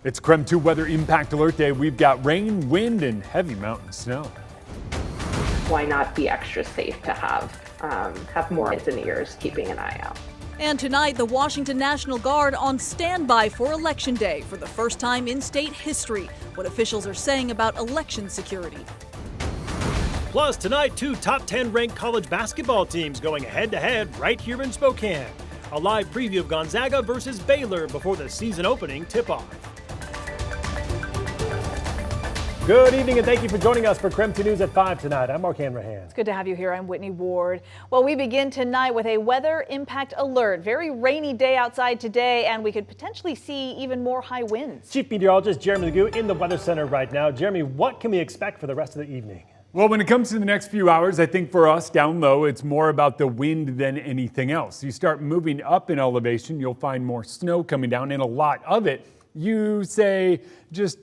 It's KREM 2 Weather Impact Alert Day. We've got rain, wind, and heavy mountain snow. Why not be extra safe to have more eyes and ears keeping an eye out? And tonight, the Washington National Guard on standby for Election Day for the first time in state history. What officials are saying about election security. Plus, tonight, 2 top 10 ranked college basketball teams going head-to-head right here in Spokane. A live preview of Gonzaga versus Baylor before the season opening tip-off. Good evening and thank you for joining us for KREM 2 News at 5 tonight. I'm Mark Hanrahan. It's good to have you here. I'm Whitney Ward. Well, we begin tonight with a weather impact alert. Very rainy day outside today, and we could potentially see even more high winds. Chief Meteorologist Jeremy Legoo in the Weather Center right now. Jeremy, what can we expect for the rest of the evening? Well, when it comes to the next few hours, I think for us down low, it's more about the wind than anything else. You start moving up in elevation, you'll find more snow coming down, and a lot of it, you say, just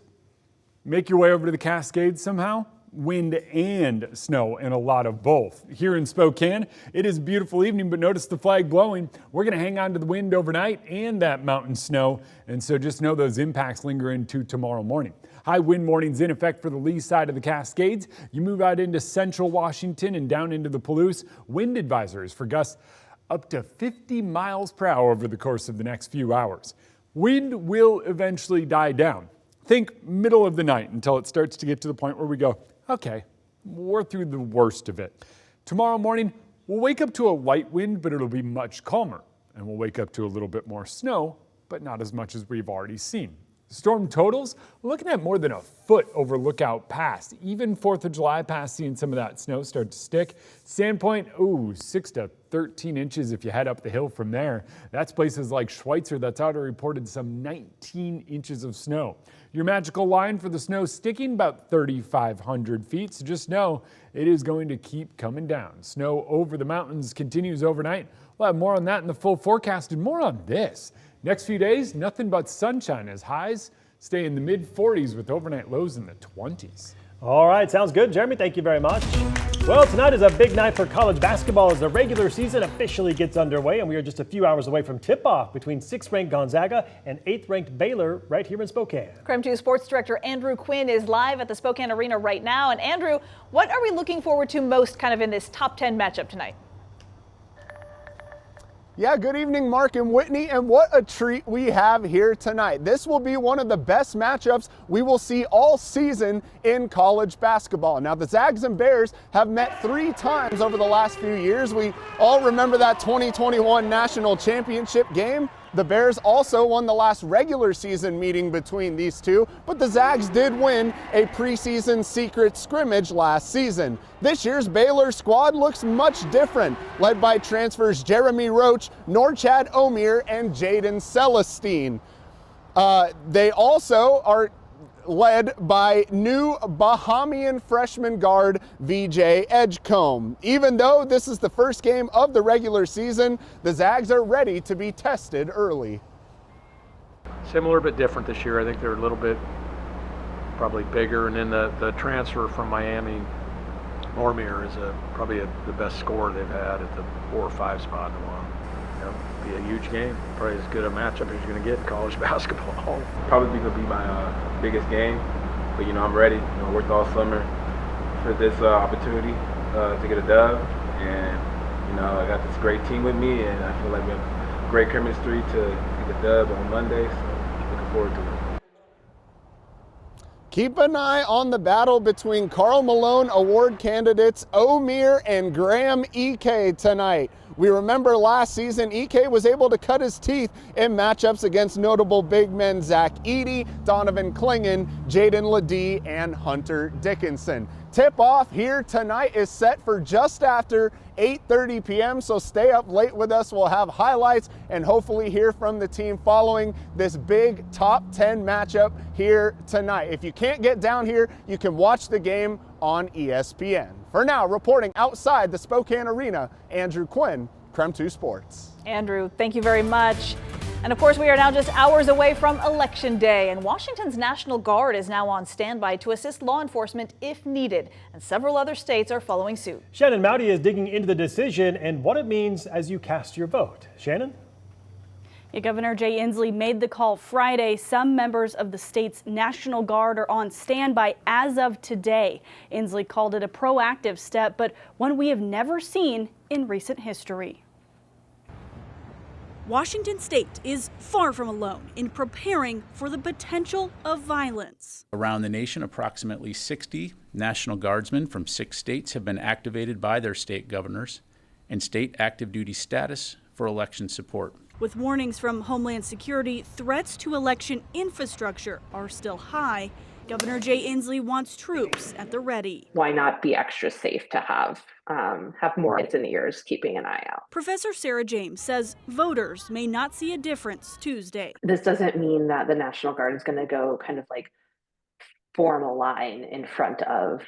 make your way over to the Cascades somehow. Wind and snow and a lot of both. Here in Spokane, it is a beautiful evening, but notice the flag blowing. We're going to hang on to the wind overnight and that mountain snow, and so just know those impacts linger into tomorrow morning. High wind warnings in effect for the lee side of the Cascades. You move out into central Washington and down into the Palouse. Wind advisories for gusts up to 50 miles per hour over the course of the next few hours. Wind will eventually die down. Think middle of the night until it starts to get to the point where we go, okay, we're through the worst of it. Tomorrow morning, we'll wake up to a light wind, but it'll be much calmer. And we'll wake up to a little bit more snow, but not as much as we've already seen. Storm totals, looking at more than a foot over Lookout Pass. Even 4th of July Pass, seeing some of that snow start to stick. Sandpoint, 6 to 13 inches if you head up the hill from there. That's places like Schweitzer that's already reported some 19 inches of snow. Your magical line for the snow sticking about 3,500 feet, so just know it is going to keep coming down. Snow over the mountains continues overnight. We'll have more on that in the full forecast and more on this. Next few days, nothing but sunshine as highs stay in the mid-40s with overnight lows in the 20s. All right, sounds good, Jeremy. Thank you very much. Well, tonight is a big night for college basketball as the regular season officially gets underway, and we are just a few hours away from tip-off between 6th-ranked Gonzaga and 8th-ranked Baylor right here in Spokane. KREM 2 Sports Director Andrew Quinn is live at the Spokane Arena right now. And Andrew, what are we looking forward to most kind of in this top 10 matchup tonight? Yeah, good evening, Mark and Whitney, and what a treat we have here tonight. This will be one of the best matchups we will see all season in college basketball. Now, the Zags and Bears have met 3 times over the last few years. We all remember that 2021 national championship game. The Bears also won the last regular season meeting between these two, but the Zags did win a preseason secret scrimmage last season. This year's Baylor squad looks much different, led by transfers Jeremy Roach, Norchad Omier, and Jaden Celestine. They also are led by new Bahamian freshman guard VJ Edgecombe. Even though this is the first game of the regular season, the Zags are ready to be tested early. Similar but different this year. I think they're a little bit probably bigger, and then the transfer from Miami, Omier, is probably the best scorer they've had at the 4 or 5 spot in a while. Be a huge game, probably as good a matchup as you're going to get in college basketball. Probably going to be my biggest game, but I'm ready. I worked all summer for this opportunity to get a dub, and I got this great team with me, and I feel like we have great chemistry to get the dub on Monday, so looking forward to it. Keep an eye on the battle between Karl Malone Award candidates Omier and Graham Ike tonight. We remember last season, Ike was able to cut his teeth in matchups against notable big men Zach Edey, Donovan Clingan, Jaden Ledee, and Hunter Dickinson. Tip-off here tonight is set for just after 8:30 p.m., so stay up late with us. We'll have highlights and hopefully hear from the team following this big top 10 matchup here tonight. If you can't get down here, you can watch the game on ESPN. For now, reporting outside the Spokane Arena, Andrew Quinn, KREM 2 Sports. Andrew, thank you very much. And of course, we are now just hours away from Election Day, and Washington's National Guard is now on standby to assist law enforcement if needed, and several other states are following suit. Shannon Mowdy is digging into the decision and what it means as you cast your vote. Shannon? Yeah, Governor Jay Inslee made the call Friday. Some members of the state's National Guard are on standby as of today. Inslee called it a proactive step, but one we have never seen in recent history. Washington State is far from alone in preparing for the potential of violence. Around the nation, approximately 60 National Guardsmen from 6 states have been activated by their state governors and state active duty status for election support. With warnings from Homeland Security, threats to election infrastructure are still high. Governor Jay Inslee wants troops at the ready. Why not be extra safe to have more eyes and ears keeping an eye out? Professor Sarah James says voters may not see a difference Tuesday. This doesn't mean that the National Guard is going to go kind of like form a line in front of,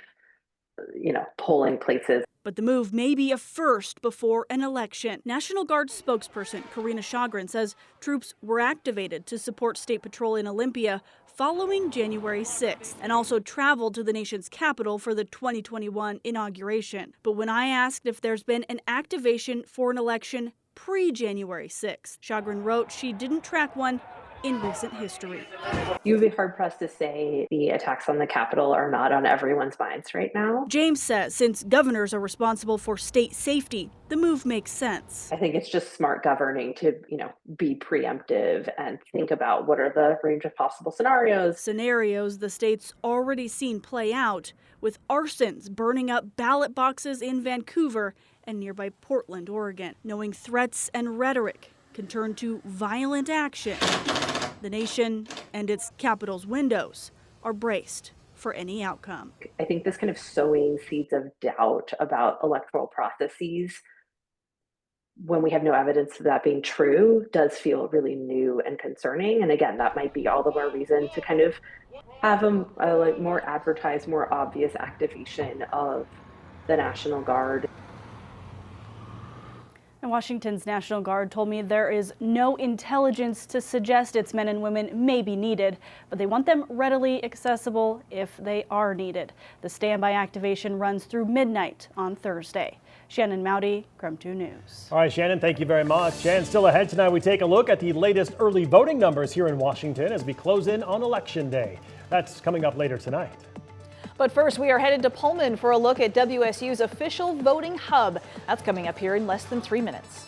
polling places. But the move may be a first before an election. National Guard spokesperson Karina Chagrin says troops were activated to support State Patrol in Olympia following January 6th and also traveled to the nation's capital for the 2021 inauguration. But when I asked if there's been an activation for an election pre-January 6th, Chagrin wrote she didn't track one in recent history. You'd be hard-pressed to say the attacks on the Capitol are not on everyone's minds right now. James says since governors are responsible for state safety, the move makes sense. I think it's just smart governing to, be preemptive and think about what are the range of possible scenarios. Scenarios the state's already seen play out, with arsons burning up ballot boxes in Vancouver and nearby Portland, Oregon. Knowing threats and rhetoric can turn to violent action, the nation and its capital's windows are braced for any outcome. I think this kind of sowing seeds of doubt about electoral processes when we have no evidence of that being true does feel really new and concerning. And again, that might be all the more reason to kind of have a more advertised, more obvious activation of the National Guard. Washington's National Guard told me there is no intelligence to suggest its men and women may be needed, but they want them readily accessible if they are needed. The standby activation runs through midnight on Thursday. Shannon Mowdy, KREM 2 News. All right, Shannon, thank you very much. And still ahead tonight, we take a look at the latest early voting numbers here in Washington as we close in on Election Day. That's coming up later tonight. But first, we are headed to Pullman for a look at WSU's official voting hub. That's coming up here in less than 3 minutes.